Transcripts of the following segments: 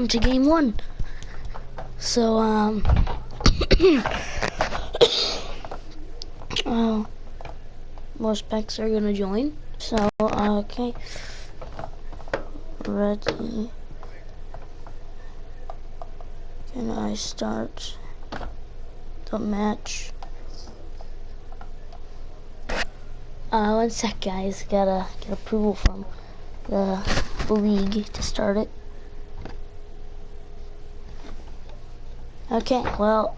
welcome to Game 1. So, most specs are gonna join. So, okay. Ready. Can I start the match? One sec, guys. Gotta get approval from the league to start it. Okay, well,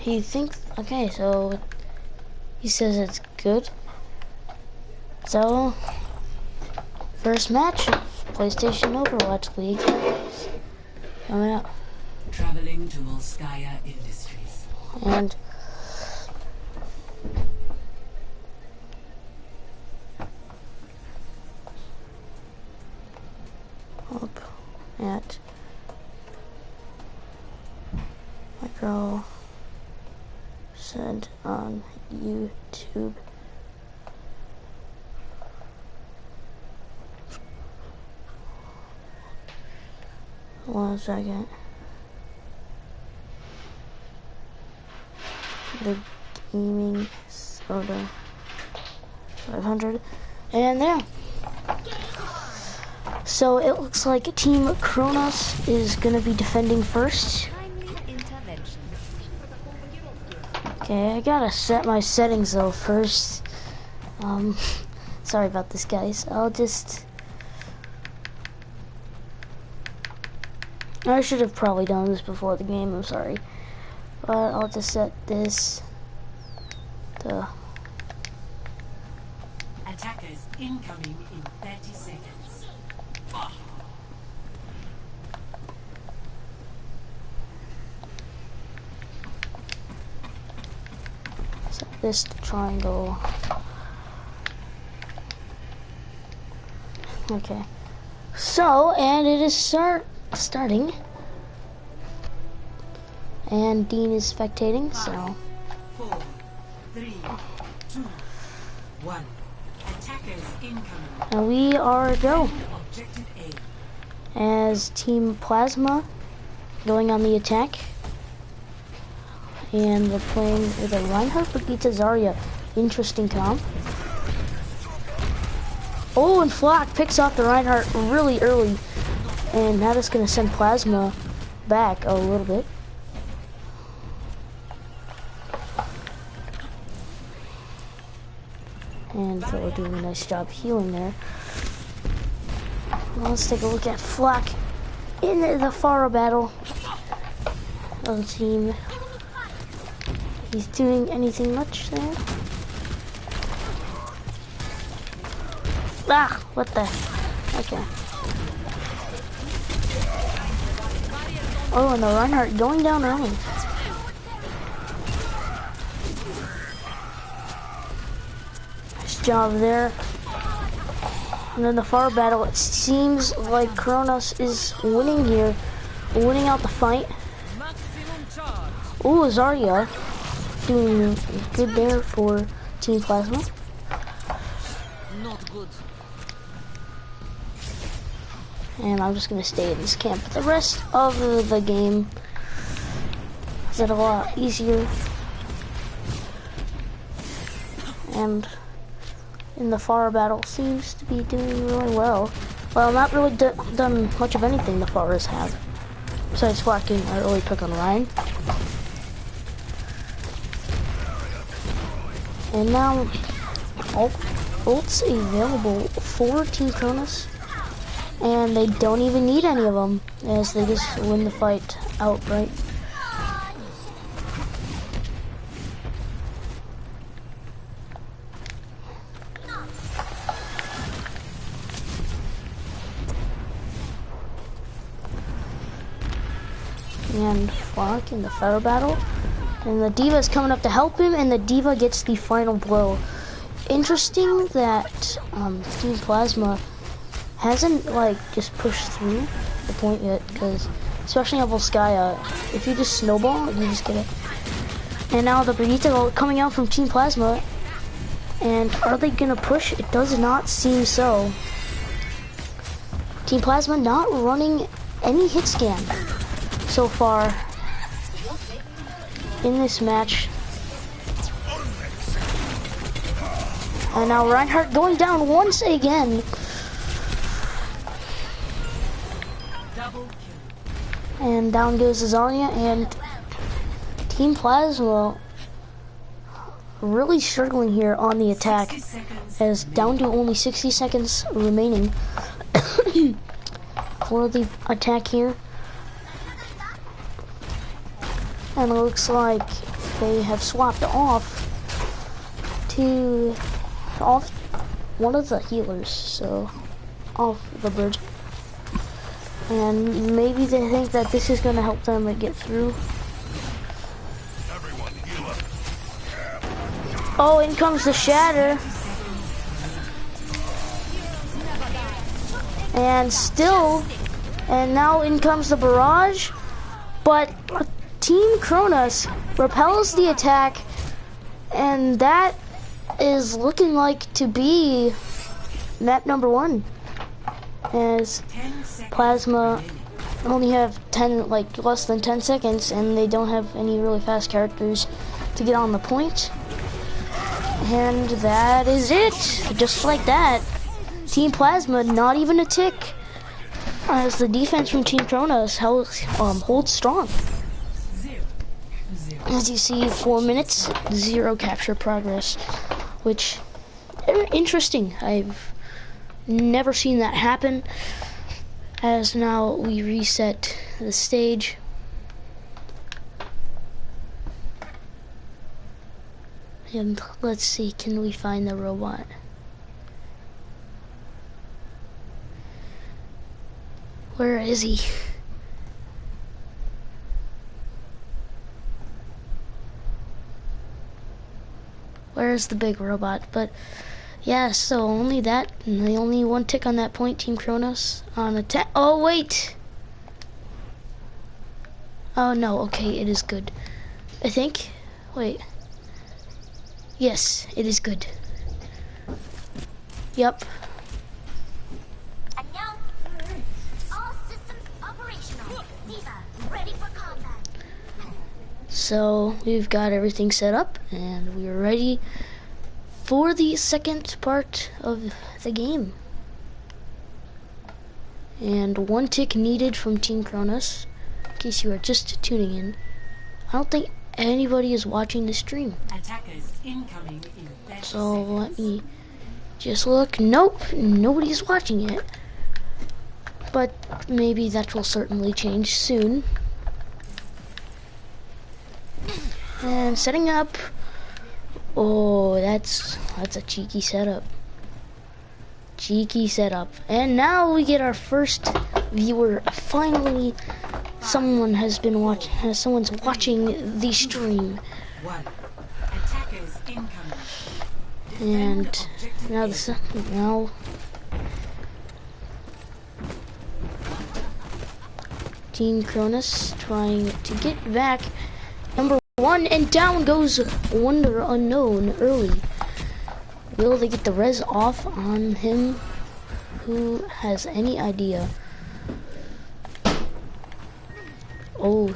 he thinks, okay, so he says it's good. So, first match, PlayStation Overwatch League. Coming up. Traveling to Volskaya Industries. And up at Micro sent on YouTube. One second. The gaming soda 500 and there. So it looks like Team Kronos is gonna be defending first. Okay, I gotta set my settings though first. Sorry about this, guys. I should have probably done this before the game, I'm sorry. But I'll just set this to... Attackers incoming in 30 seconds. Set this to triangle. Okay. So, and it is starting. And Dean is spectating, so. 4, 3, 2, 1. Attackers incoming. And we are go. Objective A. As Team Plasma going on the attack. And we're playing with a Reinhardt Brigitte Zarya. Interesting comp. Oh, and Flock picks off the Reinhardt really early. And that is going to send Plasma back a little bit. And they're doing a nice job healing there. Well, let's take a look at Flock in the Pharah battle of the team. He's doing anything much there? Ah, what the? Okay. Oh, and the Reinhardt going down early. Nice job there. And then the Pharah battle, it seems like Kronos is winning here. Winning out the fight. Ooh, Zarya doing good there for Team Plasma. Not good. And I'm just gonna stay in this camp. The rest of the game is a lot easier. And in the Pharah battle seems to be doing really well. Well, not really done much of anything the Pharahs have. Besides flacking an early pick on Ryan. And now ults available for Team Kronos. And they don't even need any of them, as they just win the fight outright. And Flock in the Pharah battle. And the D.Va is coming up to help him, and the D.Va gets the final blow. Interesting that Team Plasma hasn't just pushed through the point yet, because especially on Volskaya, if you just snowball, you just get it. And now the Brigitte coming out from Team Plasma, and are they gonna push? It does not seem so. Team Plasma not running any hit scan so far in this match. And now Reinhardt going down once again. And down goes Azalea, and Team Plasma really struggling here on the attack, as down to only 60 seconds remaining for the attack here. And it looks like they have swapped off one of the healers, so off the bridge. And maybe they think that this is going to help them get through. Oh, in comes the Shatter. And now in comes the Barrage. But Team Kronos repels the attack, and that is looking like to be map number 1. As Plasma only have less than 10 seconds, and they don't have any really fast characters to get on the point. And that is it. Just like that. Team Plasma, not even a tick, as the defense from Team Kronos holds strong. As you see, 4 minutes, 0 capture progress, which interesting. I've never seen that happen. As now we reset the stage. And let's see, can we find the robot? Where is he? Where's the big robot? But yeah, so only that, and the only one tick on that point, Team Kronos on attack. Oh wait! Oh no, okay, it is good. I think, wait. Yes, it is good. Yep. All systems operational. Diva, ready for combat. So we've got everything set up, and we are ready for the second part of the game. And 1 tick needed from Team Kronos, in case you are just tuning in. I don't think anybody is watching the stream. Attackers incoming in 30 So seconds. let me just look. Nope, nobody's watching it. But maybe that will certainly change soon. And setting up. Oh, that's a cheeky setup. Cheeky setup. And now we get our first viewer. Finally, someone's watching the stream. 1. Attackers incoming. And now Team Kronos trying to get back number 1, and down goes Wonder Unknown early. Will they get the res off on him? Who has any idea? Oh,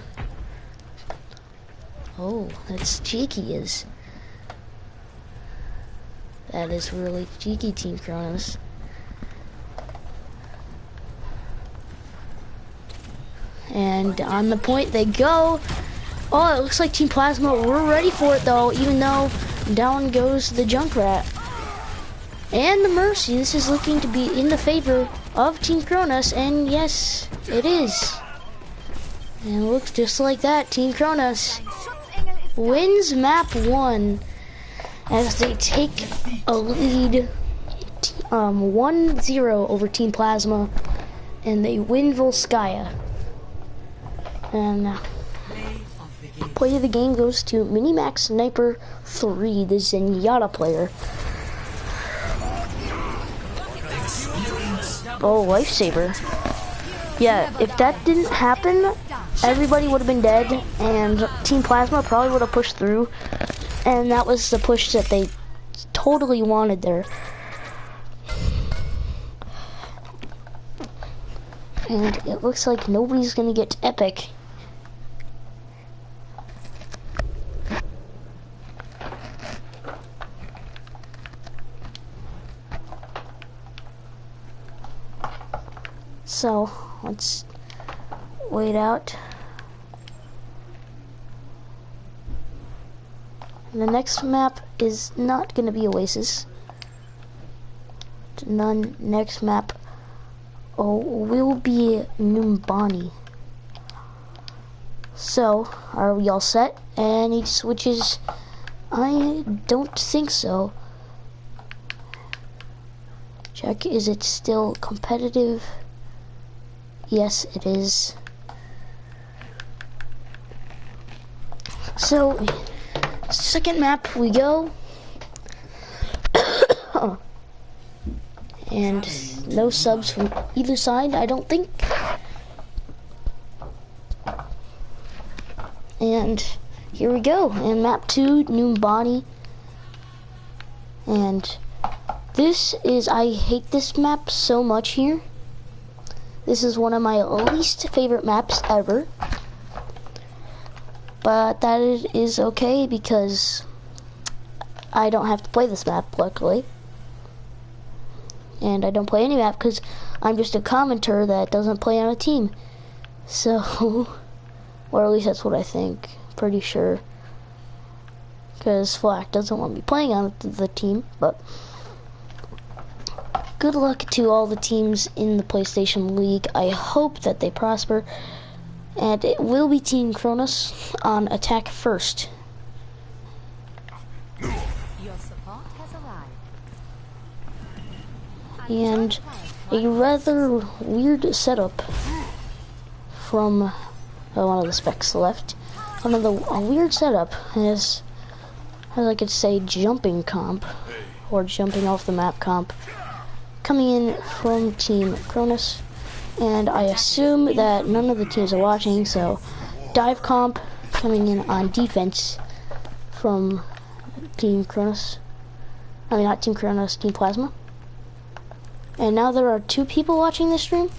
that's cheeky. That is really cheeky, Team Kronos. And on the point they go. Oh, it looks like Team Plasma were ready for it though, even though down goes the Junkrat. And the Mercy. This is looking to be in the favor of Team Kronos, and yes, it is. And it looks just like that. Team Kronos wins map 1 as they take a lead 1-0 over Team Plasma, and they win Volskaya. And play of the game goes to Minimax Sniper 3, the Zenyatta player. Oh, Lifesaver. Yeah, if that didn't happen, everybody would have been dead, and Team Plasma probably would have pushed through, and that was the push that they totally wanted there. And it looks like nobody's gonna get epic. So, let's wait out. And the next map is not going to be Oasis. Next map will be Numbani. So, are we all set? Any switches? I don't think so. Check, is it still competitive? Yes, it is. So, second map we go. And no subs from either side, I don't think. And here we go. And map 2, Numbani. And this is, I hate this map so much here. This is one of my least favorite maps ever. But that is okay because I don't have to play this map, luckily. And I don't play any map because I'm just a commentator that doesn't play on a team. So, or at least that's what I think. Pretty sure. Because Flack doesn't want me playing on the team, but good luck to all the teams in the PlayStation League. I hope that they prosper. And it will be Team Kronos on attack first. Your support has arrived. And a rather weird setup from one of the specs left. A weird setup is, as I could say, jumping comp, or jumping off the map comp, coming in from Team Kronos. And I assume that none of the teams are watching, so dive comp coming in on defense from Team Kronos. I mean, not Team Kronos, Team Plasma. And now there are 2 people watching this stream.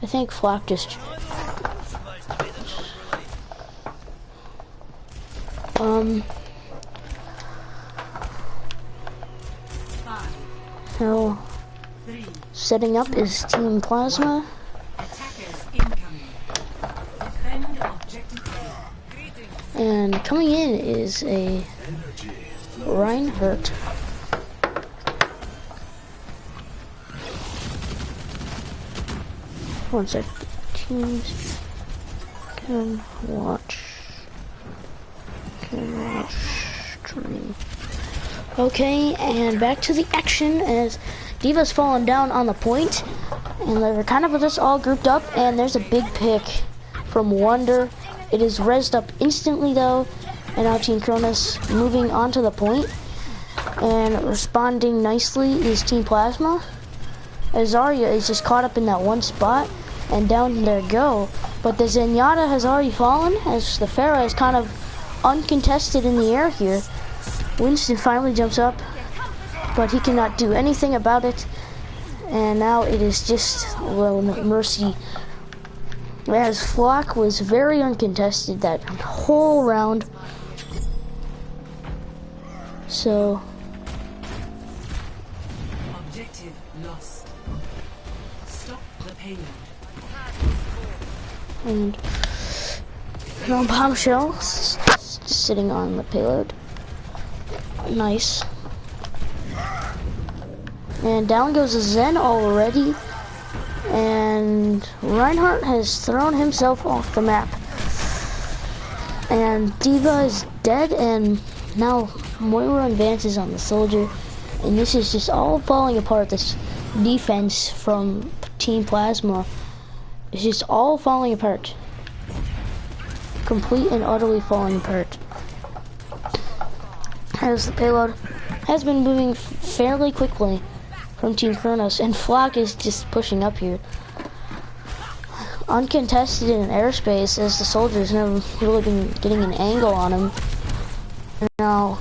I think Flock just... So, setting up is Team Plasma. Attackers incoming. Defend objective A. And coming in is a Reinhardt. One sec. Teams can watch. Stream. Okay, and back to the action as D.Va's fallen down on the point, and they're kind of just all grouped up, and there's a big pick from Wonder. It is rezzed up instantly though, and now Team Kronos moving onto the point, and responding nicely is Team Plasma. As Zarya is just caught up in that one spot, and down they go. But the Zenyatta has already fallen, as the Pharah is kind of uncontested in the air here. Winston finally jumps up, but he cannot do anything about it. And now it is just Lone Mercy. As Flock was very uncontested that whole round. So Objective lost. Stop the payload. and no bombshell sitting on the payload. Nice. And down goes a Zen already. And Reinhardt has thrown himself off the map. And D.Va is dead, and now Moira advances on the soldier. And this is just all falling apart. This defense from Team Plasma is just all falling apart. Complete and utterly falling apart. As the payload has been moving fairly quickly from Team Kronos, and Flock is just pushing up here. Uncontested in airspace, as the soldiers never really been getting an angle on him. Now,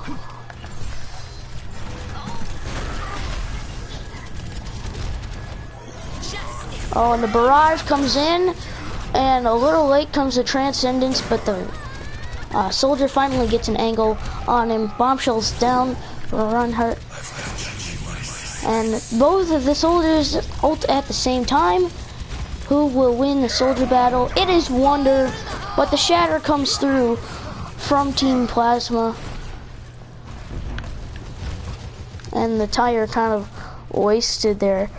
Oh, and the barrage comes in, and a little late comes the transcendence, but the soldier finally gets an angle on him. Bombshell's down for a run hurt. And both of the soldiers ult at the same time. Who will win the soldier battle? It is Wonder, but the shatter comes through from Team Plasma. And the tire kind of wasted there.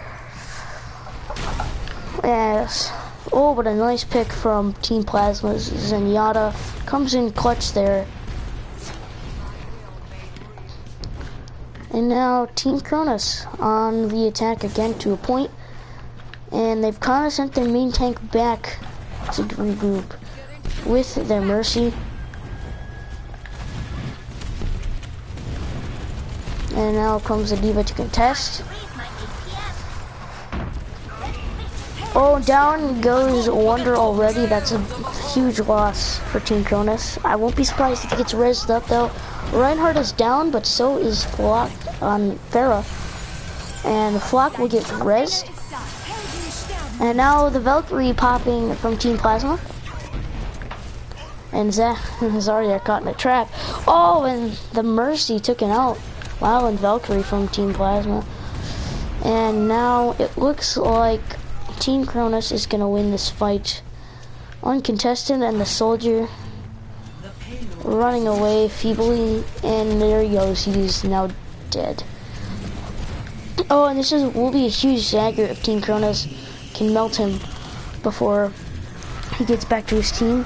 Yes. Oh, but a nice pick from Team Plasma's Zenyatta comes in clutch there. And now Team Cronus on the attack again to a point. And they've kind of sent their main tank back to regroup with their Mercy. And now comes the D.Va to contest. Oh, down goes Wonder already. That's a huge loss for Team Cronus. I won't be surprised if he gets rezzed up though. Reinhardt is down, but so is Flock on Pharah. And Flock will get rezzed. And now the Valkyrie popping from Team Plasma. And Zarya caught in a trap. Oh, and the Mercy took it out. Wow, and Valkyrie from Team Plasma. And now it looks like Team Cronus is going to win this fight. Uncontested, and the soldier running away feebly. And there he goes, he's now dead. Oh, and this will be a huge dagger if Team Cronus can melt him before he gets back to his team.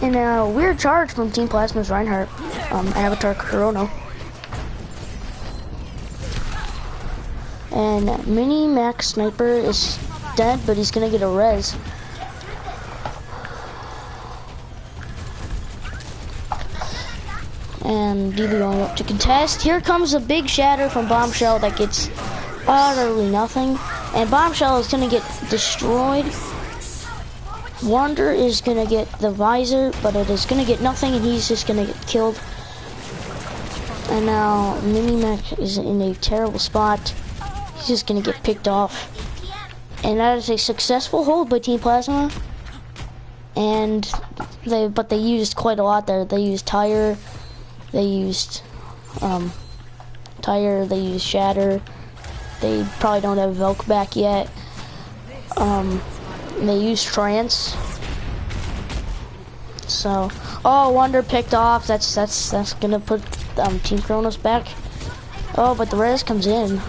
And a weird charge from Team Plasma's Reinhardt, Avatar Corona. And Mini Max Sniper is dead, but he's gonna get a res. And D.Va going up to contest. Here comes a big shatter from Bombshell that gets utterly nothing. And Bombshell is gonna get destroyed. Wonder is gonna get the visor, but it is gonna get nothing, and he's just gonna get killed. And now Minimac is in a terrible spot. He's just gonna get picked off. And that is a successful hold by Team Plasma. And they used quite a lot there. They used tire, they used tire, they used shatter. They probably don't have Velk back yet. They used trance. So, oh, Wonder picked off. That's gonna put Team Cronus back. Oh, but the res comes in.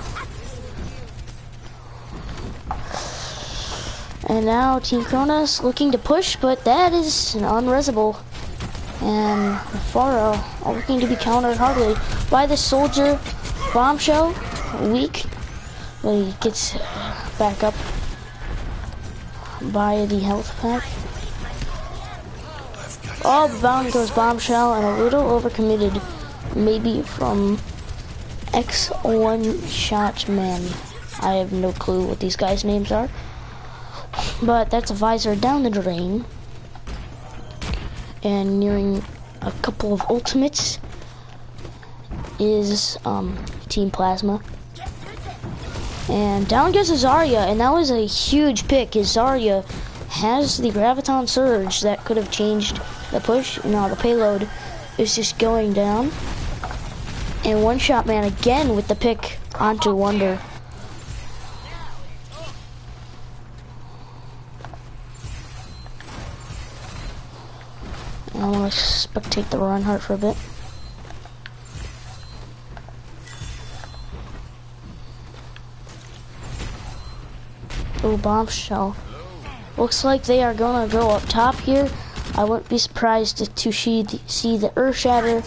And now Team Cronus looking to push, but that is unresable. And Pharah are looking to be countered hardly by the soldier. Bombshell, weak, but he gets back up by the health pack. Oh, down goes Bombshell, and a little overcommitted, maybe from X1 Shot Man. I have no clue what these guys' names are, but that's a visor down the drain. And nearing a couple of ultimates is Team Plasma. And down goes Zarya, and that was a huge pick. Zarya has the Graviton Surge that could have changed the push. Now the payload is just going down. And One Shot Man again with the pick onto Wonder. I want to spectate the Reinhardt for a bit. Oh, Bombshell. Looks like they are gonna go up top here. I wouldn't be surprised to see the Earth Shatter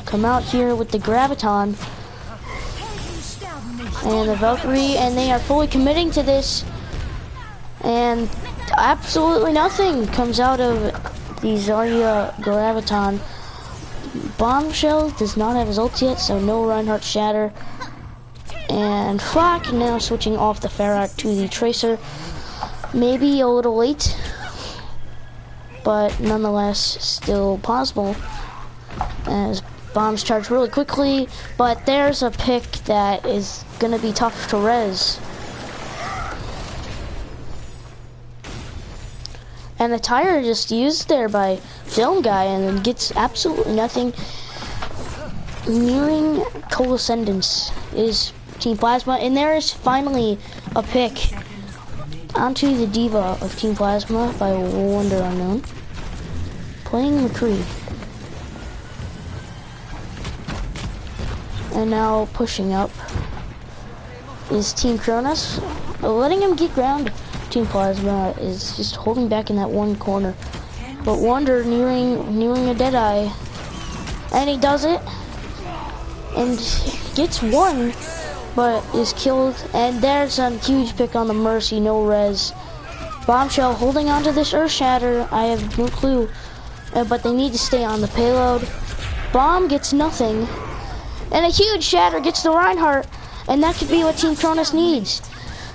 come out here with the Graviton and the Valkyrie, and they are fully committing to this. And absolutely nothing comes out of the Zarya Graviton. Bombshell does not have his ult yet, so no Reinhardt Shatter. And Flock now switching off the Pharah to the Tracer. Maybe a little late, but nonetheless still possible, as bombs charge really quickly. But there's a pick that is gonna be tough to res. And the tire just used there by Film Guy and then gets absolutely nothing. Nearing co-ascendance is Team Plasma, and there is finally a pick onto the diva of Team Plasma by Wonder Unknown, playing McCree. And now pushing up is Team Cronus, letting him get ground. Team Plasma is just holding back in that one corner, but Wonder nearing a dead eye, and he does it and gets one, but is killed. And there's a huge pick on the Mercy, no res. Bombshell holding onto this Earth Shatter. I have no clue, but they need to stay on the payload. Bomb gets nothing, and a huge Shatter gets the Reinhardt, and that could be what Team Cronus needs.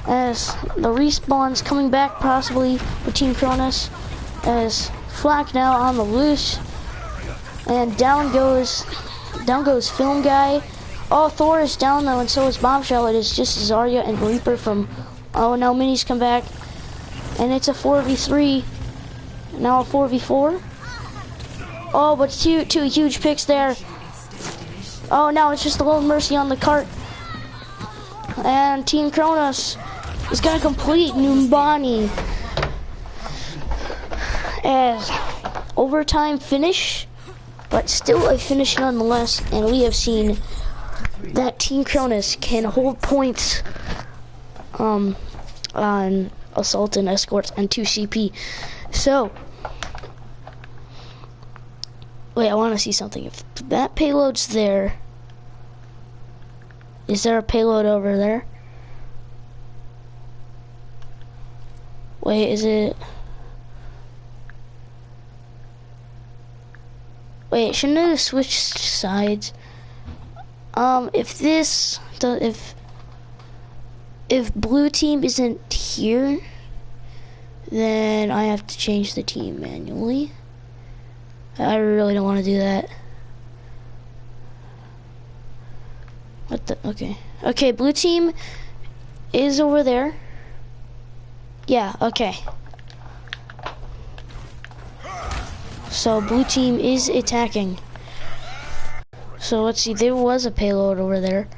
As the respawn's coming back possibly for Team Cronus, as Flak now on the loose, and down goes Film Guy. Oh, Thor is down though, and so is Bombshell. It is just Zarya and Reaper from, oh, now Minis come back, and it's a 4v3, now a 4v4. Oh, but two huge picks there. Oh, now it's just a little Mercy on the cart, and Team Cronus is gonna complete Numbani as overtime finish, but still a finish nonetheless. And we have seen that Team Cronus can hold points on Assault and Escorts and 2CP. So, wait, I want to see something. If that payload's there, is there a payload over there? Wait, is it? Wait, shouldn't it have switched sides? If blue team isn't here, then I have to change the team manually. I really don't want to do that. What the? Okay. Okay, blue team is over there. Yeah, okay. So blue team is attacking. So let's see, there was a payload over there.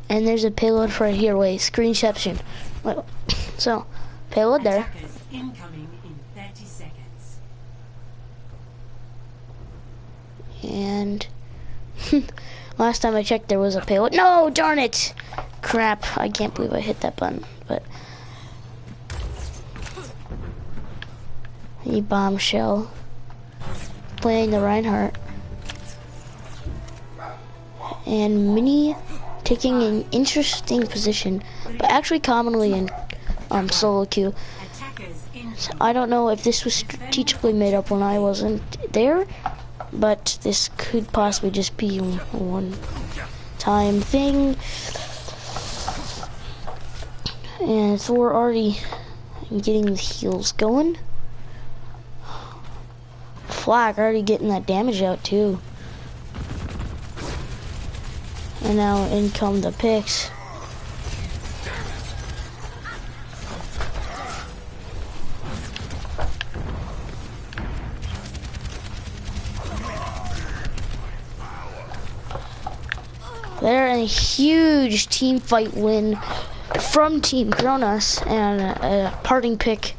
And there's a payload right here. Wait, screenshottion. So, payload there. Attackers incoming in 30 seconds. And last time I checked, there was a payload. No, darn it! Crap! I can't believe I hit that button. But the Bombshell playing the Reinhardt, and Mini taking an interesting position, but actually commonly in solo queue. So I don't know if this was strategically made up when I wasn't there, but this could possibly just be a one-time thing. And Thor already getting the heals going. Flak already getting that damage out too. And now in come the picks. There, a huge team fight win from Team Cronus, and a parting pick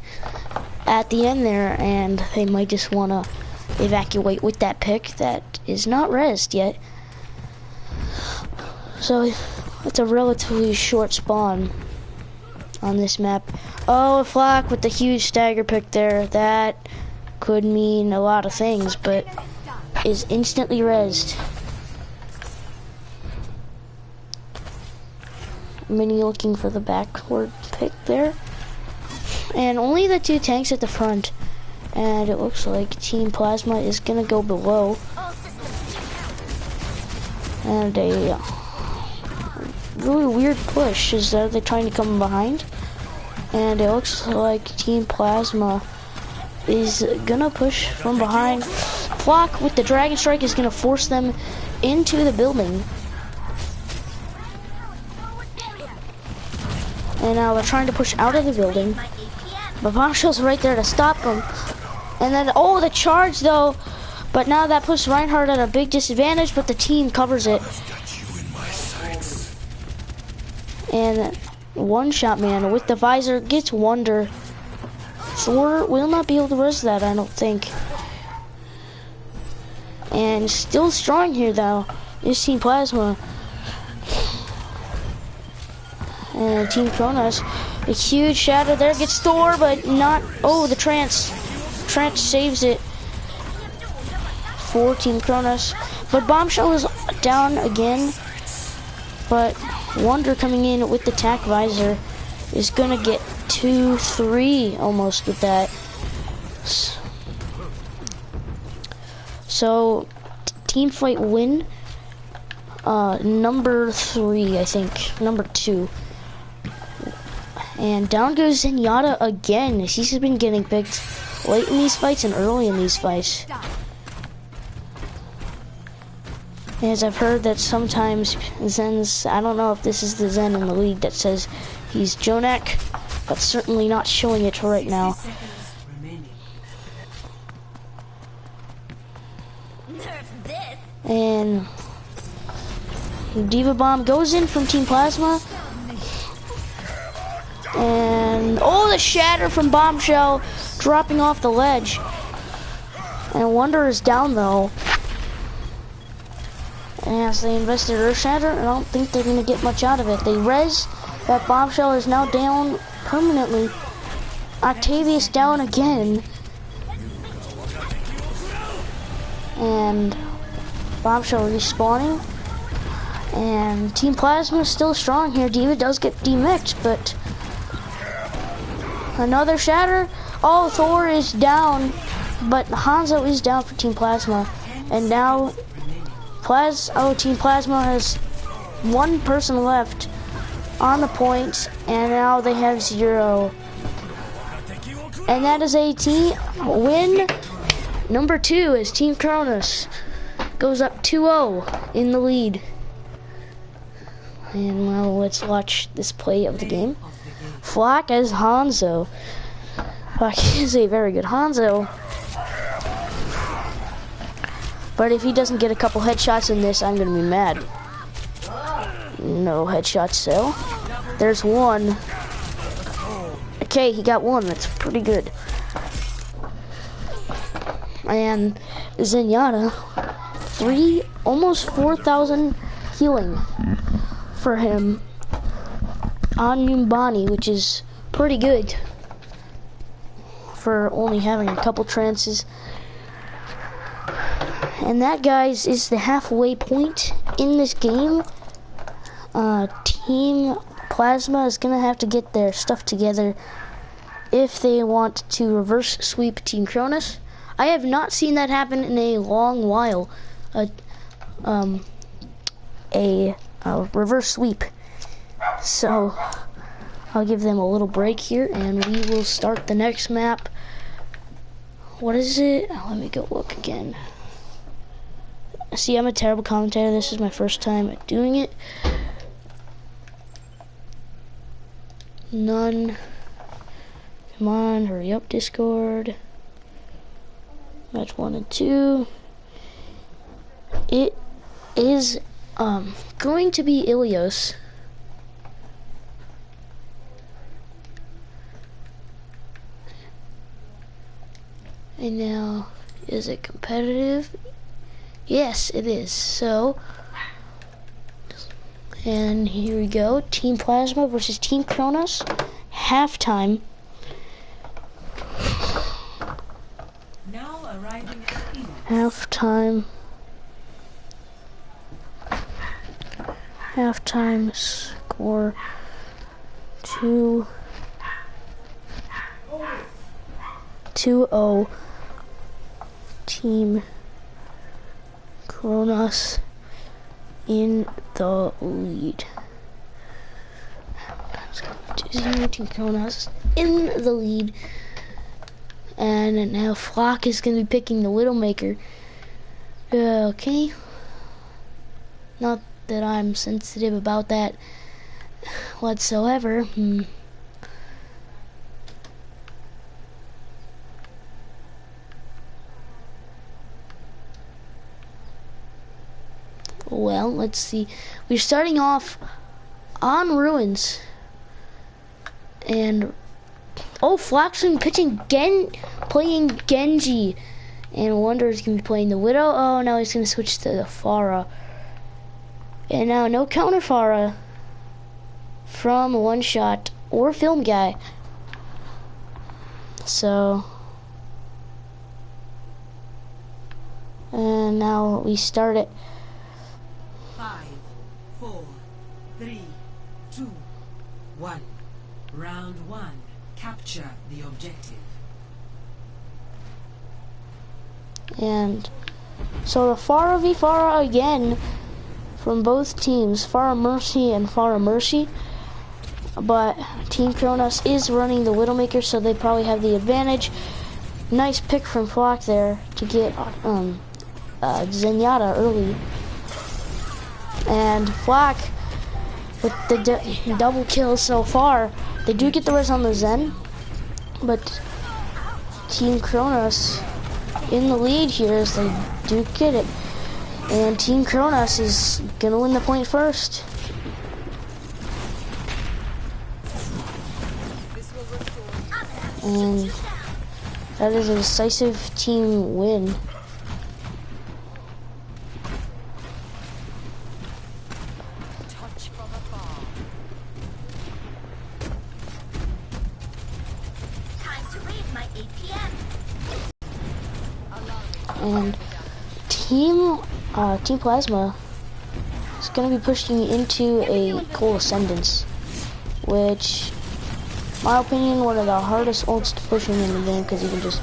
at the end there, and they might just want to evacuate with that pick that is not rezzed yet. So it's a relatively short spawn on this map. Oh, a Flak with the huge stagger pick there. That could mean a lot of things, but is instantly rezzed. Mini looking for the backward pick there. And only the two tanks at the front. And it looks like Team Plasma is gonna go below. And a really weird push is that they're trying to come behind. And it looks like Team Plasma is gonna push from behind. Flock with the Dragon Strike is gonna force them into the building. And now they're trying to push out of the building. But Bombshell's right there to stop them. And then, oh, the charge though. But now that puts Reinhardt at a big disadvantage, but the team covers it. And One Shot Man with the visor gets Wonder. Thor will not be able to res that, I don't think. And still strong here though is Team Plasma. And Team Kronos. A huge shadow there gets Thor, but not, oh, the Trance. Trance saves it for Team Kronos. But Bombshell is down again. But Wonder coming in with the tack visor is gonna get 2-3 almost with that. So team fight win. Number 3, I think. Number 2. And down goes Zenyatta again. He's been getting picked late in these fights and early in these fights. As I've heard that sometimes Zen's, I don't know if this is the Zen in the league that says he's Jonak, but certainly not showing it right now. And Diva Bomb goes in from Team Plasma. And oh, the shatter from Bombshell dropping off the ledge. And Wonder is down though. And as they invested Earth Shatter, I don't think they're gonna get much out of it. They res that Bombshell is now down permanently. Octavius down again. And Bombshell respawning. And Team Plasma is still strong here. Diva does get demixed, but another shatter. Oh, Thor is down, but Hanzo is down for Team Plasma. And now Team Plasma has one person left on the point, and now they have 0. And that is a team win. Number 2 is Team Kronos. Goes up 2-0 in the lead. And well, let's watch this play of the game. Flock as Hanzo. Flock is a very good Hanzo. But if he doesn't get a couple headshots in this, I'm gonna be mad. No headshots, so there's one. Okay, he got one. That's pretty good. And Zenyatta, almost 4,000 healing for him on Numbani, which is pretty good for only having a couple trances. And that, guys, is the halfway point in this game. Team Plasma is gonna have to get their stuff together if they want to reverse sweep Team Kronos. I have not seen that happen in a long while. A reverse sweep. So I'll give them a little break here, and we will start the next map. What is it? Oh, let me go look again. See, I'm a terrible commentator. This is my first time doing it. None. Come on, hurry up, Discord. Match 1 and 2. It is going to be Ilios. And now, is it competitive? Yes, it is. So, and here we go. Team Plasma versus Team Kronos. Halftime. Now arriving at East. Halftime. Halftime score 2-0 Team Kronos in the lead. 2-0 Team Kronos in the lead. And now Flock is going to be picking the Widowmaker. Okay. Not that I'm sensitive about that. whatsoever. Well, let's see. We're starting off on ruins. And oh, Flaxman pitching playing Genji. And Wonder is gonna be playing the Widow. Oh, now he's gonna switch to the Pharah. And now no counter Pharah from One Shot or Film Guy. So, and now we start it. 5, 4, 3, 2, 1. Round 1. Capture the objective. And so the Pharah v Pharah again from both teams, Pharah Mercy and Pharah Mercy. But Team Kronos is running the Widowmaker, so they probably have the advantage. Nice pick from Flock there to get Zenyatta early. And Flock with the double kill so far. They do get the res on the Zen, but Team Kronos in the lead here as they do get it. And Team Kronos is gonna win the point first. And that is a decisive team win. Time to raise my APM. And Team Plasma is going to be pushing into a Cold Ascendance, which, in my opinion, one of the hardest ults to push in the game because you can just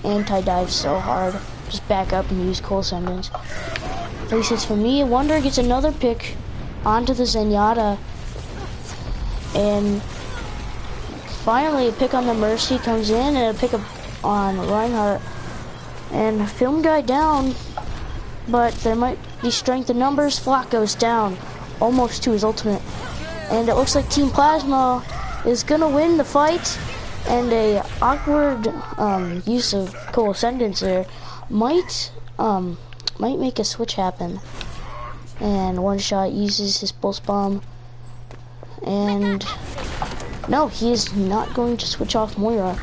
anti-dive so hard. Just back up and use Cold Ascendance. At least it's for me. Wonder gets another pick onto the Zenyatta, and finally a pick on the Mercy comes in, and a pick up on Reinhardt. And Film Guy down, but there might be strength in numbers. Flock goes down, almost to his ultimate. And it looks like Team Plasma is gonna win the fight. And a awkward use of Cold Ascendance there might make a switch happen. And One Shot uses his Pulse Bomb. And no, he is not going to switch off Moira.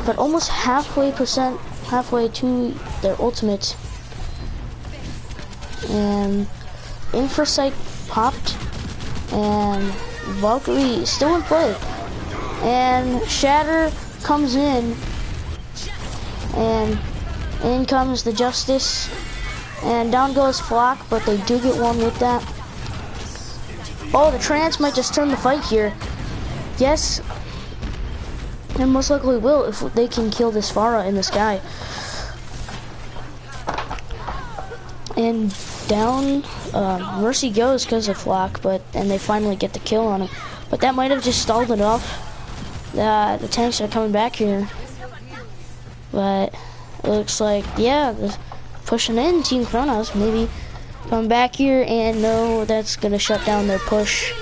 But almost halfway to their ultimate, and Infrasight popped, and Valkyrie is still in play, and Shatter comes in, and in comes the Justice, and down goes Flock, but they do get one with that. Oh, the Trance might just turn the fight here. Yes. And most likely will if they can kill this Pharah in the sky. And down Mercy goes because of Flock, and they finally get the kill on him. But that might have just stalled enough that the tanks are coming back here. But it looks like, yeah, pushing in Team Kronos, maybe come back here, and no, that's gonna shut down their push.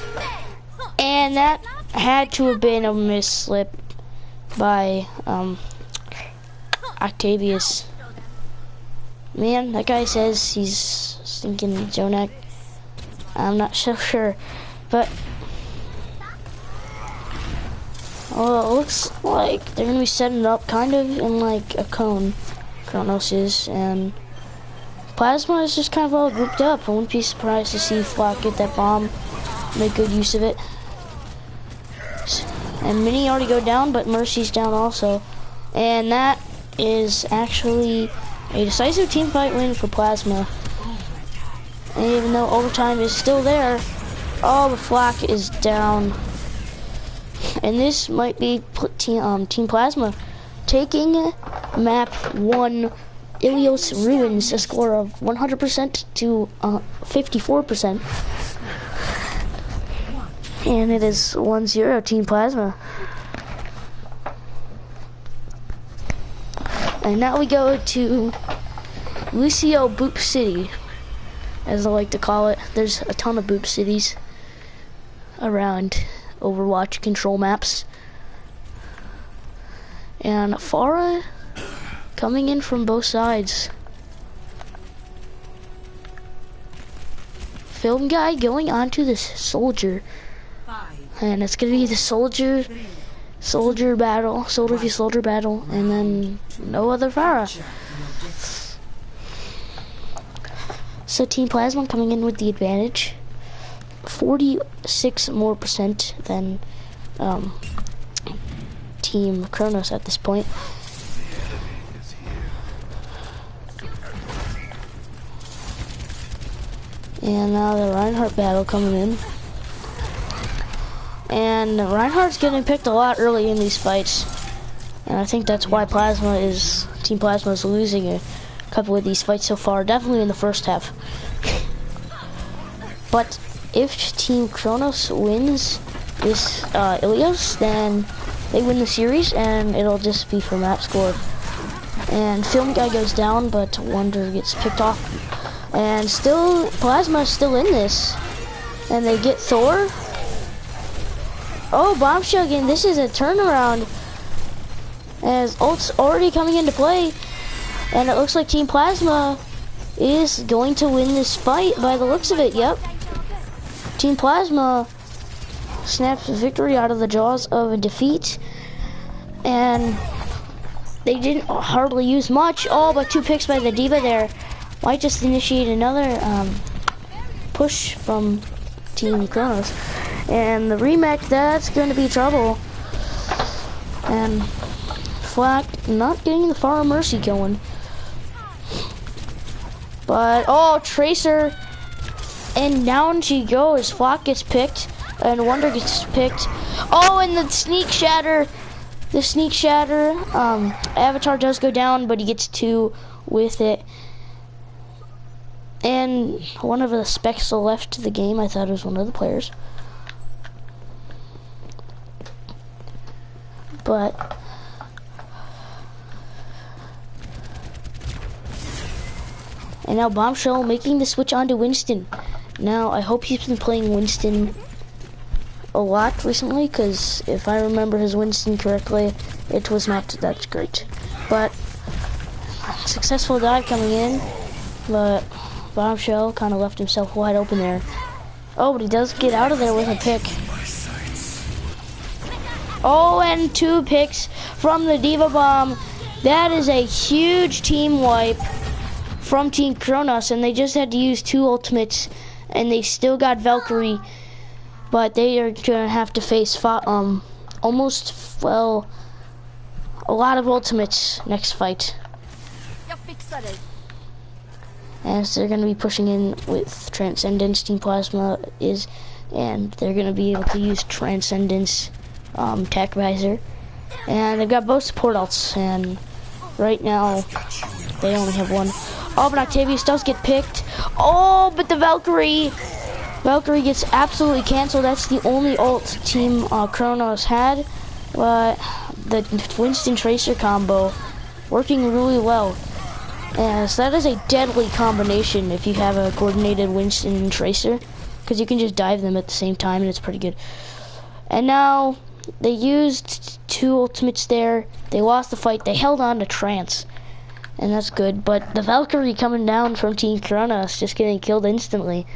And that had to have been a misslip by Octavius. Man, that guy says he's stinking Jonak. I'm not so sure, but well, it looks like they're gonna be setting it up kind of in like a cone. Kronos is, and Plasma is just kind of all grouped up. I wouldn't be surprised to see Flock get that bomb, make good use of it. And Mini already go down, but Mercy's down also. And that is actually a decisive team fight win for Plasma. And even though overtime is still there, oh, the Flock is down. And this might be Team Plasma taking map 1, Ilios Ruins, a score of 100% to 54%. And it is 1-0 Team Plasma. And now we go to Lucio Boop City. as I like to call it. There's a ton of boop cities around Overwatch control maps. And Farah coming in from both sides. Film guy going onto this soldier. And it's gonna be the soldier battle, soldier v soldier battle, and then no other Farah. So Team Plasma coming in with the advantage. 46% more than Team Kronos at this point. And now the Reinhardt battle coming in. And Reinhardt's getting picked a lot early in these fights. And I think that's why Team Plasma is losing a couple of these fights so far. Definitely in the first half. But if Team Kronos wins this Ilios, then they win the series and it'll just be for map score. And Film Guy goes down, but Wonder gets picked off. And still, Plasma's still in this. And they get Thor. Oh, Bombshell again. This is a turnaround. As ult's already coming into play. And it looks like Team Plasma is going to win this fight by the looks of it. Yep. Team Plasma snaps victory out of the jaws of a defeat. And they didn't hardly use much. Oh, but 2 picks by the D.Va there. Might just initiate another push from Team Kronos. And the remake, that's going to be trouble. And Flak not getting the Far Mercy going. But, oh, Tracer. And down she goes. Flak gets picked. And Wonder gets picked. Oh, and the Sneak Shatter. The Sneak Shatter. Avatar does go down, but he gets 2 with it. And one of the specs left the game. I thought it was one of the players. But and now Bombshell making the switch onto Winston. Now I hope he's been playing Winston a lot recently, because if I remember his Winston correctly, it was not that great. But successful dive coming in, but Bombshell kind of left himself wide open there. Oh, but he does get out of there with a pick. Oh, and 2 picks from the D.Va Bomb. That is a huge team wipe from Team Kronos, and they just had to use 2 ultimates, and they still got Valkyrie, but they are gonna have to face almost, well, a lot of ultimates next fight. As they're going to be pushing in with Transcendence, Team Plasma is, and they're going to be able to use Transcendence Tech Visor. And they've got both support ults, and right now they only have 1. Oh, but Octavius does get picked. Oh, but the Valkyrie gets absolutely canceled. That's the only ult Team Kronos had, but the Winston Tracer combo working really well. And so that is a deadly combination if you have a coordinated Winston and Tracer, because you can just dive them at the same time and it's pretty good. And now they used 2 ultimates there. They lost the fight. They held on to Trance, and that's good. But the Valkyrie coming down from Team Kronos just getting killed instantly.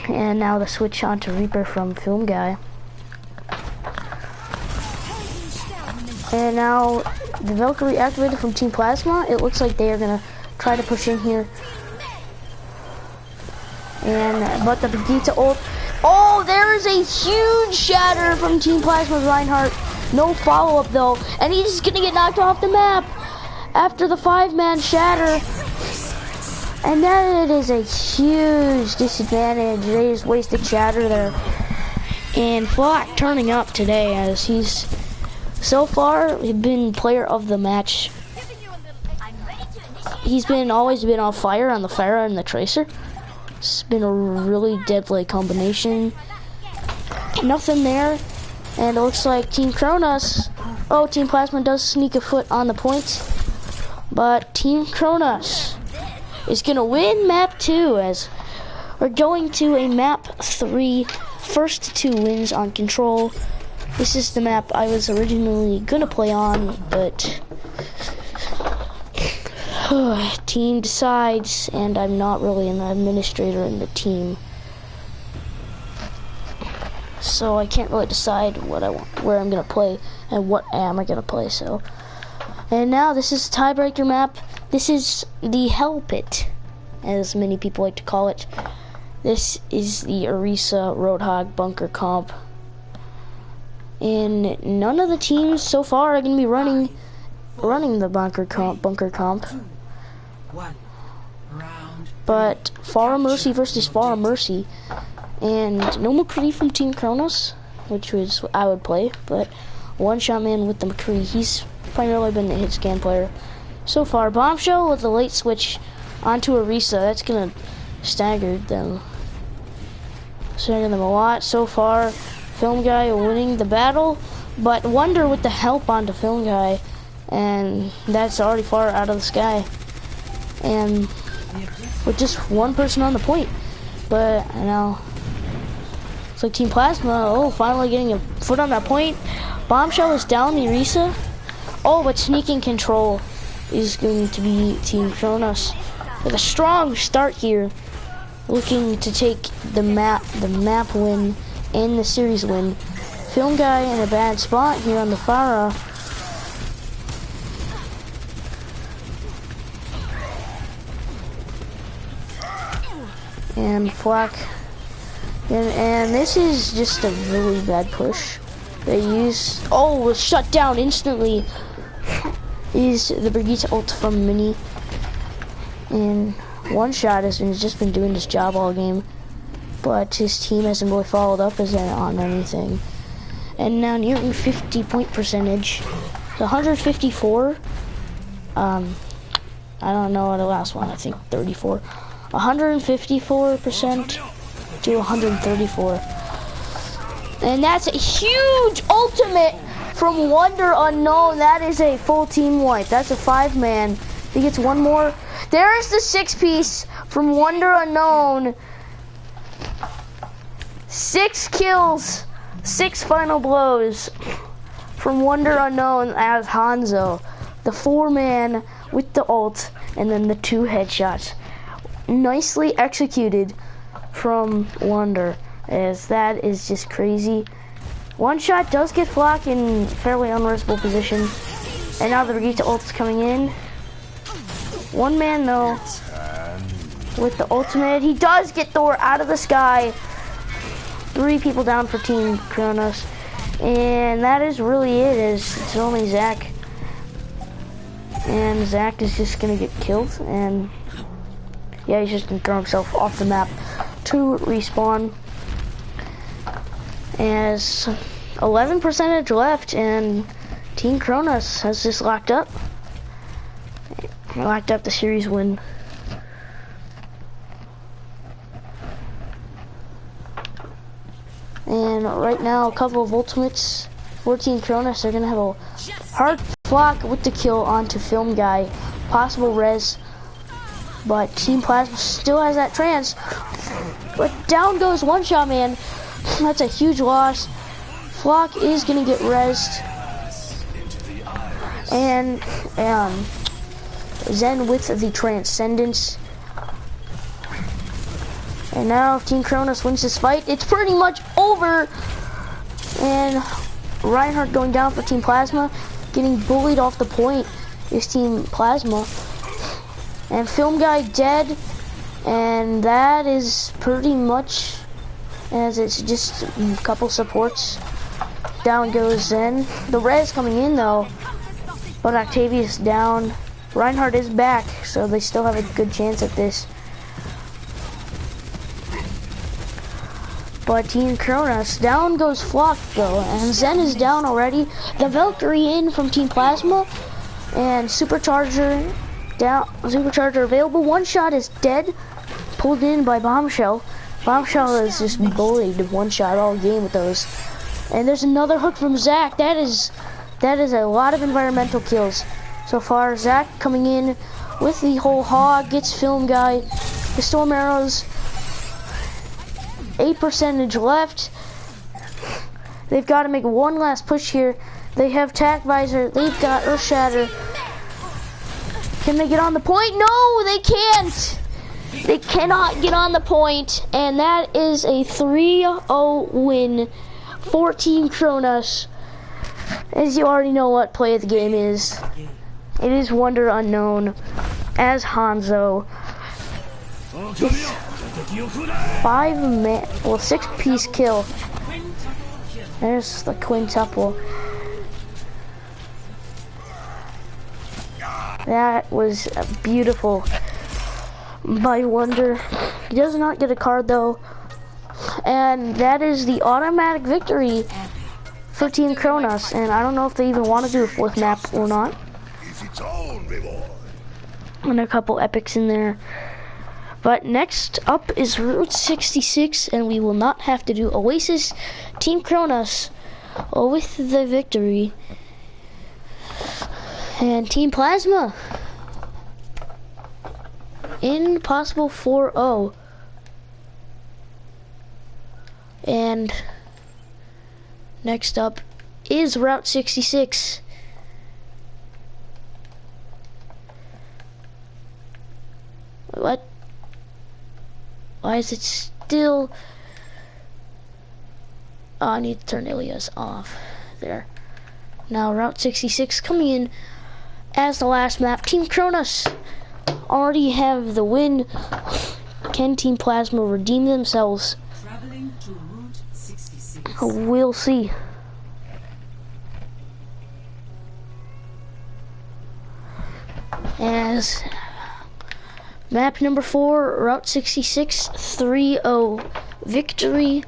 And now the switch on to Reaper from Film Guy. And now the Valkyrie activated from Team Plasma. It looks like they are gonna try to push in here. And but the Vegeta ult. Oh, there is a huge shatter from Team Plasma's Reinhardt. No follow-up though, and he's gonna get knocked off the map after the 5-man shatter. And that is a huge disadvantage. They just wasted shatter there. And Flak turning up today, as he's so far been player of the match. He's always been on fire on the Pharah and the Tracer. It's been a really deadly combination. Nothing there, and it looks like Team Kronos. Oh, Team Plasma does sneak a foot on the point. But Team Kronos is gonna win map 2 as we're going to a map 3. First 2 wins on control. This is the map I was originally gonna play on, but team decides, and I'm not really an administrator in the team, so I can't really decide what I want, where I'm gonna play, and what am I gonna play. So, and now this is tiebreaker map. This is the Hell Pit, as many people like to call it. This is the Orisa Roadhog bunker comp, and none of the teams so far are gonna be running the bunker comp. But Far Mercy versus Far Mercy, and no McCree from Team Kronos, which was I would play, but One Shot Man with the McCree. He's primarily been the hit scan player so far. Bombshell with the late switch onto Orisa. That's gonna stagger them a lot so far. Film Guy winning the battle, but Wonder with the help onto Film Guy, and that's already far out of the sky. And with just one person on the point, but I know it's like Team Plasma. Finally getting a foot on that point. Bombshell is down the Orisa. But sneaking control is going to be Team Kronos with a strong start here, looking to take the map win and the series win. Film Guy in a bad spot here on the Farah. And Flak, and this is just a really bad push. They use, was shut down instantly. Is the Brigitte ult from Mini, and One Shot has just been doing his job all game, but his team hasn't really followed up on anything. And now nearing 50 point percentage, so 154. I don't know what the last one. I think 34. 154% to 134. And that's a huge ultimate from Wonder Unknown. That is a full team wipe. That's a 5-man. He gets one more. There's the 6-piece from Wonder Unknown. 6 kills, 6 final blows from Wonder Unknown as Hanzo. The 4-man with the ult, and then the 2 headshots. Nicely executed from Wonder, as that is just crazy. One Shot does get Flock in fairly unriskable position, and now the Brigitte ult's coming in. 1 man though, with the ultimate, he does get Thor out of the sky. 3 people down for Team Kronos, and that is really it. It's only Zach, and Zach is just gonna get killed, and yeah, he's just gonna throw himself off the map to respawn. As 11% left, and Team Kronos has just locked up the series win. And right now, a couple of ultimates for Team Kronos. They're gonna have a hard Flock with the kill onto Film Guy, possible res, but Team Plasma still has that trance. But down goes One Shot Man. That's a huge loss. Flock is gonna get rezzed, and Zen with the Transcendence. And now if Team Kronos wins this fight, it's pretty much over. And Reinhardt going down for Team Plasma, getting bullied off the point is Team Plasma. And Film Guy dead, and that is pretty much, as it's just a couple supports. Down goes Zen. The res coming in though, but Octavius down. Reinhardt is back, so they still have a good chance at this. But Team Kronos, down goes Flock though, and Zen is down already. The Valkyrie in from Team Plasma, and Supercharger down. Supercharger available. One Shot is dead, pulled in by Bombshell. Bombshell has just bullied One Shot all game with those. And there's another hook from Zach. That is a lot of environmental kills. so far. Zach coming in with the whole hog, gets film guy. The storm arrows, 8% left. They've got to make one last push here. They have tack visor, they've got earth shatter. Can they get on the point? No, they can't. They cannot get on the point, and that is a 3-0 win for Team Kronos. As you already know what play of the game is. It is Wonder Unknown as Hanzo. 6-piece kill. There's the quintuple. That was beautiful by Wonder. He does not get a card though. And that is the automatic victory for Team Kronos. And I don't know if they even want to do a 4th map or not. And a couple epics in there. But next up is Route 66, and we will not have to do Oasis. Team Kronos with the victory. And Team Plasma in possible 4-0. And next up is Route 66. What? Why is it still? Oh, I need to turn Ilias off. There. Now Route 66 coming in as the last map. Team Kronos already have the win. Can Team Plasma redeem themselves? Traveling to Route 66. We'll see. As map number 4, Route 66, 3-0 victory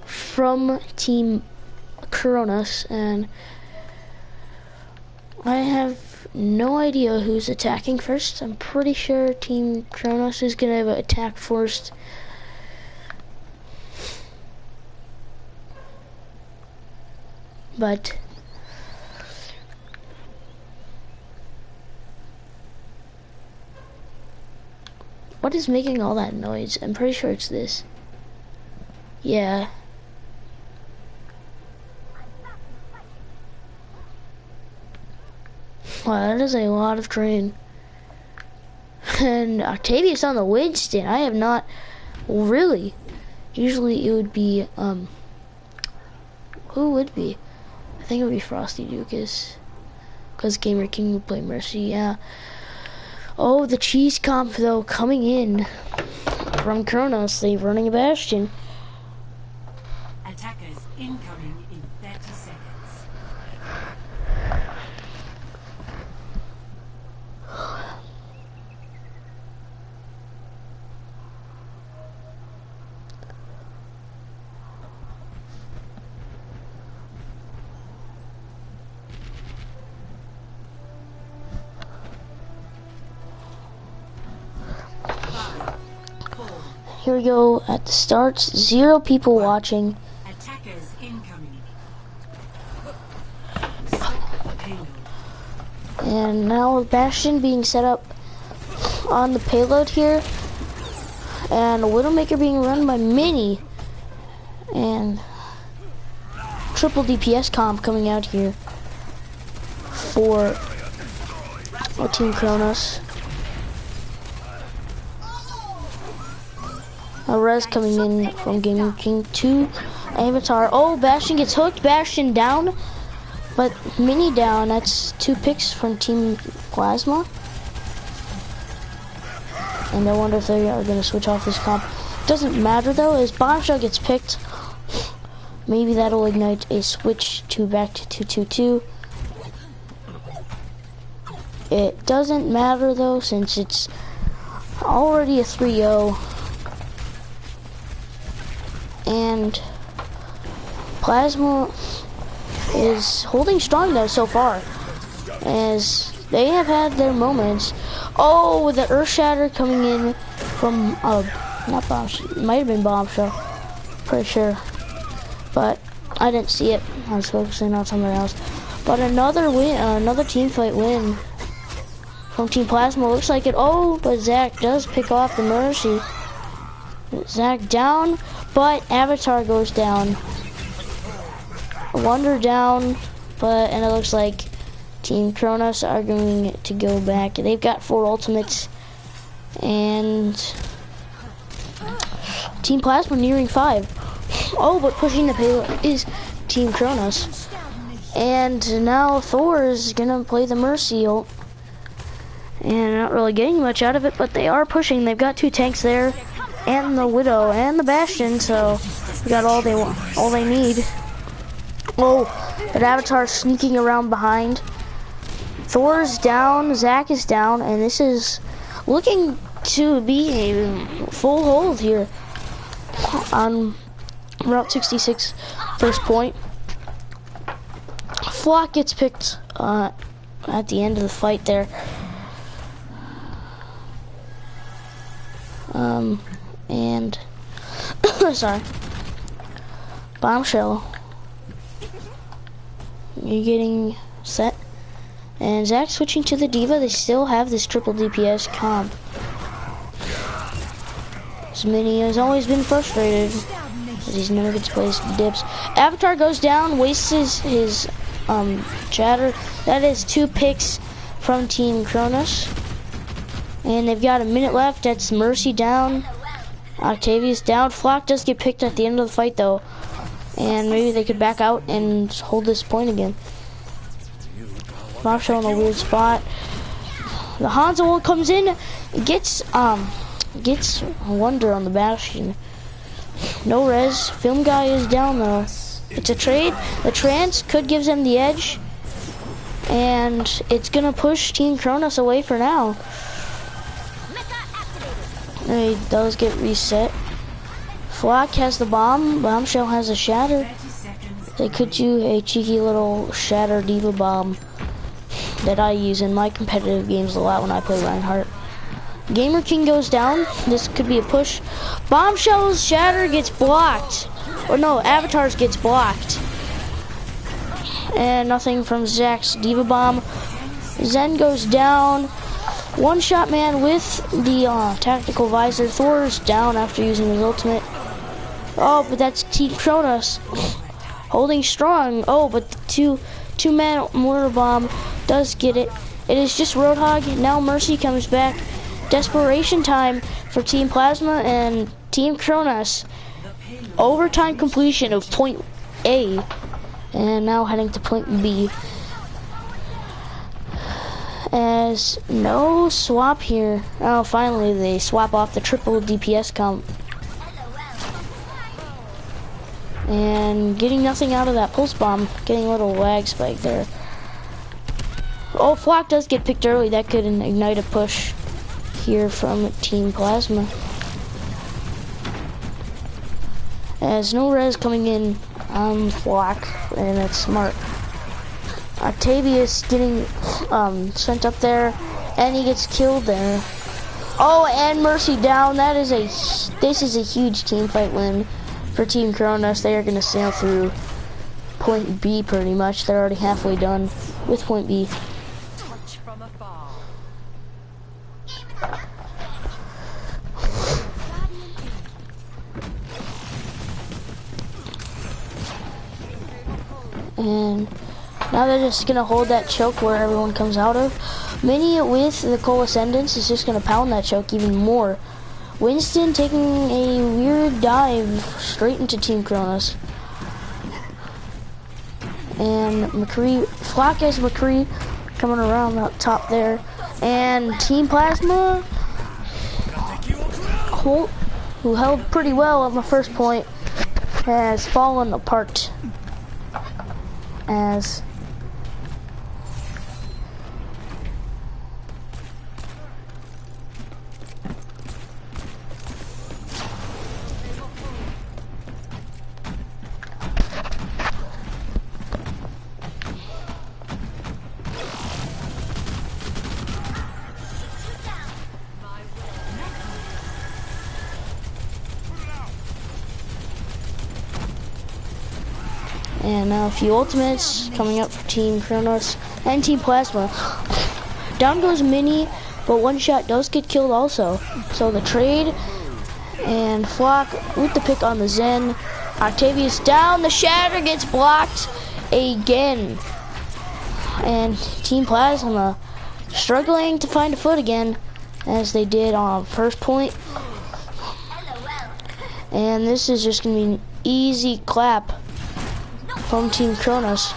from Team Kronos, and I have no idea who's attacking first. I'm pretty sure Team Kronos is gonna attack first. But what is making all that noise? I'm pretty sure it's this. Yeah. Wow, that is a lot of train. And Octavius on the Winston. I have not really. Usually it would be who would be? I think it would be Frosty Dukas. Because Gamer King would play Mercy, yeah. Oh, the cheese comp though coming in from Kronos. They're running a Bastion. Attackers incoming in 30 seconds. Here we go at the start. 0 people watching. Attackers incoming. Stop the payload. And now Bastion being set up on the payload here. And Widowmaker being run by Mini. And triple DPS comp coming out here for our Team Kronos. A res coming in from Game King 2 Avatar. Oh, Bastion gets hooked. Bastion down. But Mini down. That's 2 picks from Team Plasma. And I wonder if they are going to switch off this comp. Doesn't matter though, as Bombshell gets picked. Maybe that'll ignite a switch to back to 2-2-2. It doesn't matter though, since it's already a 3-0. And Plasma is holding strong though so far, as they have had their moments. Oh, the Earth Shatter coming in from not Bombshell, it might have been Bombshell, pretty sure, but I didn't see it. I was focusing on somewhere else. But another win, another team fight win from Team Plasma. Looks like it. Oh, but Zach does pick off the Mercy. Zach down, but Avatar goes down. Wonder down, and it looks like Team Kronos are going to go back. They've got 4 ultimates, and Team Plasma nearing 5. Oh, but pushing the payload is Team Kronos. And now Thor is gonna play the Mercy ult. And not really getting much out of it, but they are pushing. They've got 2 tanks there, and the Widow, and the Bastion, so we got all they want, all they need. Oh, that Avatar sneaking around behind. Thor's down, Zach is down, and this is looking to be a full hold here on Route 66, first point. Flock gets picked at the end of the fight there. And sorry, Bombshell, you're getting set, and Zach switching to the D.Va. They still have this triple DPS comp. Mini has always been frustrated because he's never gets placed dips. Avatar goes down, wastes his chatter. That is 2 picks from Team Kronos. And they've got a minute left. That's Mercy down. Octavius down. Flock does get picked at the end of the fight though. And maybe they could back out and hold this point again. Bombshell in a weird spot. The Hanzo ult comes in, gets Wonder on the Bastion. No res. Film guy is down though. It's a trade. The trance could give them the edge, and it's gonna push Team Kronos away for now. And he does get reset. Flock has the bomb. Bombshell has a shatter. They could do a cheeky little shatter D.Va bomb that I use in my competitive games a lot when I play Reinhardt. Gamer King goes down. This could be a push. Bombshell's shatter gets blocked. Or no, Avatar's gets blocked. And nothing from Zach's D.Va bomb. Zen goes down. One shot man with the tactical visor. Thor's down after using his ultimate. Oh, but that's Team Kronos holding strong. Oh, but the two-man mortar bomb does get it. It is just Roadhog. Now Mercy comes back. Desperation time for Team Plasma and Team Kronos. Overtime completion of point A. And now heading to point B. As no swap here. Oh, finally they swap off the triple DPS comp. And getting nothing out of that pulse bomb. Getting a little lag spike there. Oh, Flock does get picked early. That could ignite a push here from Team Plasma. As no res coming in on Flock, and that's smart. Octavius getting sent up there, and he gets killed there. Oh, and Mercy down. This is a huge team fight win for Team Kronos. They are going to sail through point B pretty much. They're already halfway done with point B. And now they're just gonna hold that choke where everyone comes out of. Mini with the Cole Ascendance is just gonna pound that choke even more. Winston taking a weird dive straight into Team Kronos. And McCree, Flock has McCree coming around up top there. And Team Plasma, Holt, who held pretty well on the first point, has fallen apart. As and now a few ultimates coming up for Team Kronos and Team Plasma. down goes Mini, but one shot does get killed also. So the trade, and Flock with the pick on the Zen. Octavius down, the shatter gets blocked again. And Team Plasma struggling to find a foot again, as they did on first point. And this is just gonna be an easy clap from Team Kronos.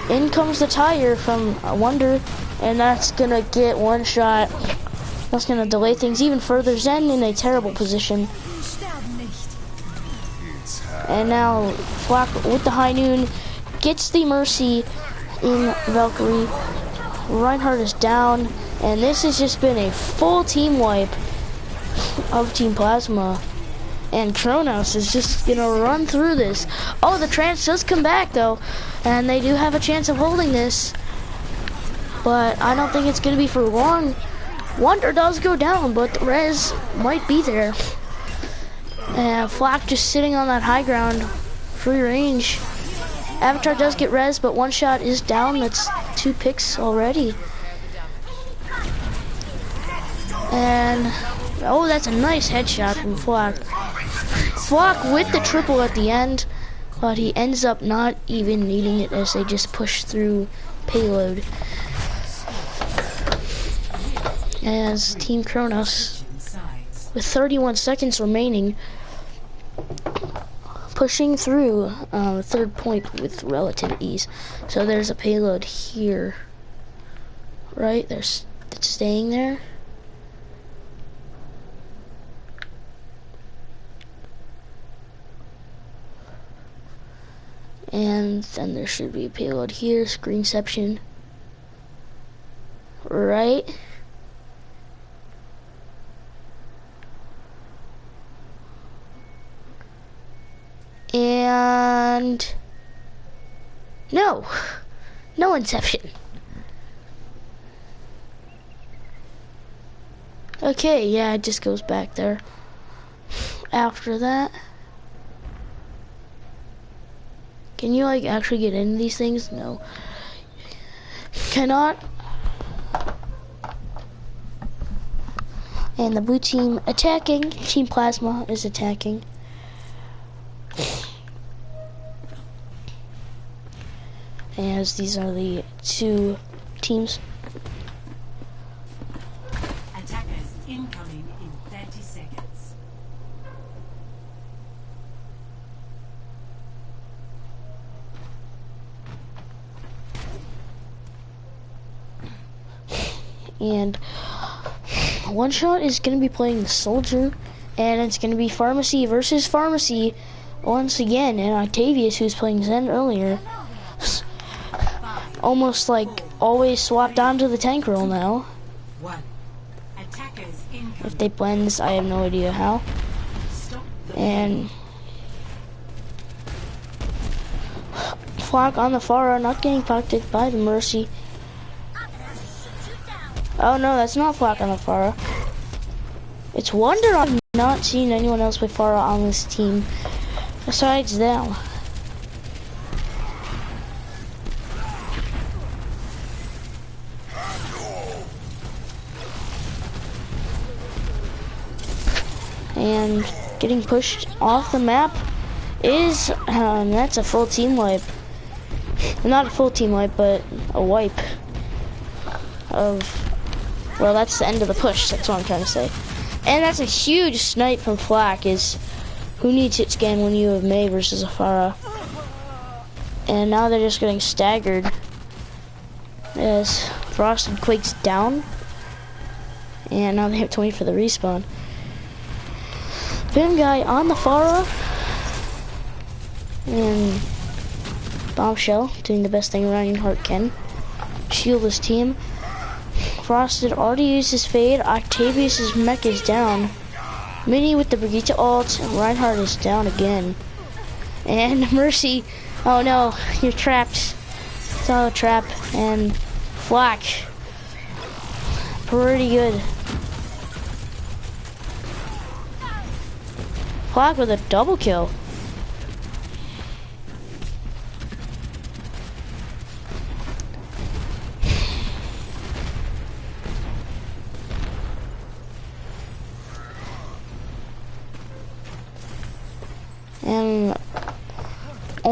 In comes the tire from Wonder, and that's gonna get one shot. That's gonna delay things even further. Zen in a terrible position. And now Flock with the high noon gets the Mercy in Valkyrie. Reinhardt is down, and this has just been a full team wipe of Team Plasma. And Kronos is just gonna run through this. Oh, the trance does come back though, and they do have a chance of holding this, but I don't think it's gonna be for long. Wonder does go down, but the res might be there. And Flock just sitting on that high ground, free range. Avatar does get res, but one shot is down. That's 2 picks already. And oh, that's a nice headshot from Flock. Flock with the triple at the end, but he ends up not even needing it as they just push through payload. As Team Kronos, with 31 seconds remaining, pushing through third point with relative ease. So there's a payload here, right? It's staying there. And then there should be a payload here, screenception, right? And no inception. Okay, yeah, it just goes back there. After that, can you like actually get into these things? No. Cannot. And the blue team attacking. Team Plasma is attacking. As these are the 2 teams. Attackers incoming in 30 seconds. And one shot is going to be playing the Soldier, and it's going to be Pharmacy versus Pharmacy once again, and Octavius, who's playing Zen earlier, almost like always swapped onto the tank role now. If they blend this, I have no idea how. And Flock on the Pharah, not getting pocked by the Mercy. Oh no, that's not Flock on the Pharah. It's Wonder. I've not seen anyone else play Pharah on this team besides them. And getting pushed off the map is, that's a full team wipe. Not a full team wipe, but a wipe of, well, that's the end of the push, that's what I'm trying to say. And that's a huge snipe from Flack, is who needs hit scan when you have May versus a Pharah. And now they're just getting staggered as Frosted Quake's down. And now they have to wait for the respawn. Bim guy on the Pharah. And Bombshell doing the best thing Reinhardt can. Shield his team. Frosted already used his fade. Octavius' mech is down. Mini with the Brigitte ult. Reinhardt is down again. And Mercy. Oh no, you're trapped. It's all a trap. And Flack. Pretty good. Flack with a double kill.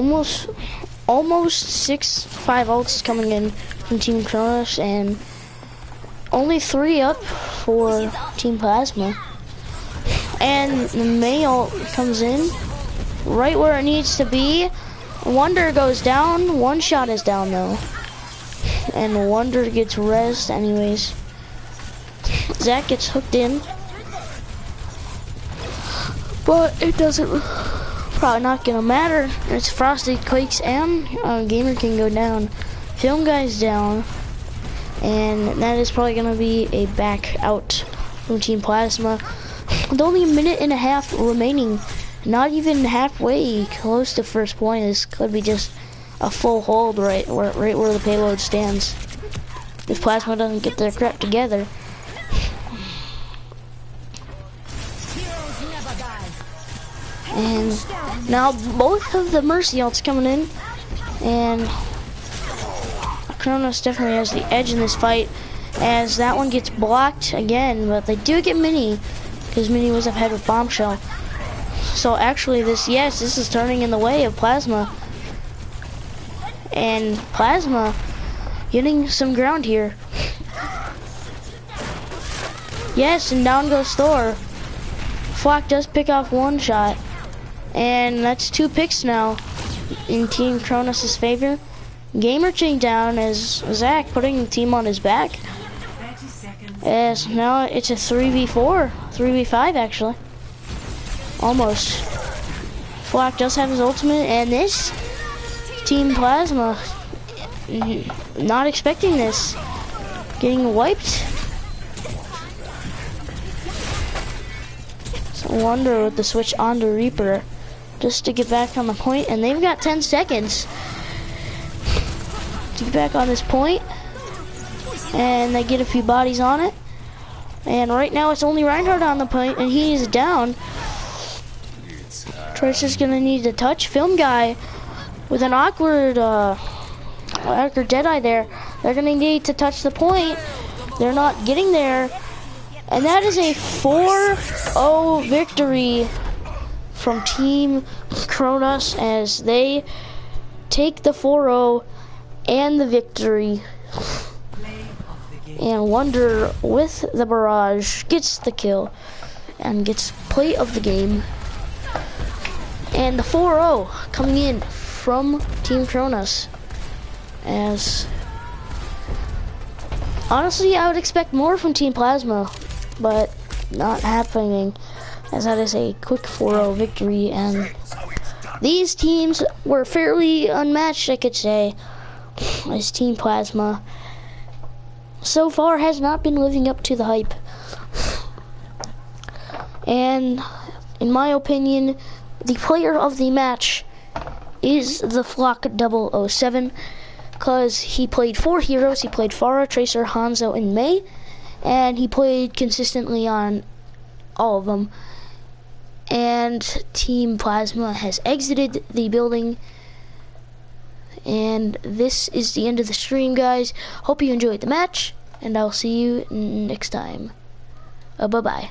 almost 6-5 ults coming in from Team Kronos, and only 3 up for Team Plasma. And the Mei ult comes in right where it needs to be. Wonder goes down. One shot is down though, and Wonder gets rezzed anyways. Zach gets hooked in, but it doesn't, probably not gonna matter. It's Frosted Quakes and Gamer can go down. Film Guy's down, and that is probably gonna be a back out from Team Plasma. With only a minute and a half remaining, not even halfway close to first point. This could be just a full hold right where the payload stands, if Plasma doesn't get their crap together. And now both of the Mercy ults coming in, and Kronos definitely has the edge in this fight, as that one gets blocked again, but they do get Mini, because Mini was ahead with Bombshell. So actually this is turning in the way of Plasma, and Plasma getting some ground here. Yes, and down goes Thor. Flock does pick off one shot, and that's 2 picks now in Team Kronos' favor. Gamer chain down as Zach putting the team on his back. As now it's a 3v4, 3v5 actually. Almost. Flock does have his ultimate, and this Team Plasma, not expecting this, getting wiped. Wonder with the switch on to Reaper just to get back on the point, and they've got 10 seconds to get back on this point, and they get a few bodies on it, and right now it's only Reinhardt on the point, and he is down. Tracer's gonna need to touch. Film Guy with an awkward Deadeye there. They're gonna need to touch the point. They're not getting there. And that is a 4-0 victory from Team Kronos, as they take the 4-0 and the victory. And Wonder with the barrage gets the kill and gets play of the game. And the 4-0 coming in from Team Kronos, as honestly I would expect more from Team Plasma, but not happening, as that is a quick 4-0 victory, and these teams were fairly unmatched, I could say, as Team Plasma so far has not been living up to the hype. And in my opinion, the player of the match is the Flock 007, because he played 4 heroes. He played Pharah, Tracer, Hanzo, and Mei, and he played consistently on all of them. And Team Plasma has exited the building. And this is the end of the stream, guys. Hope you enjoyed the match, and I'll see you next time. Bye-bye.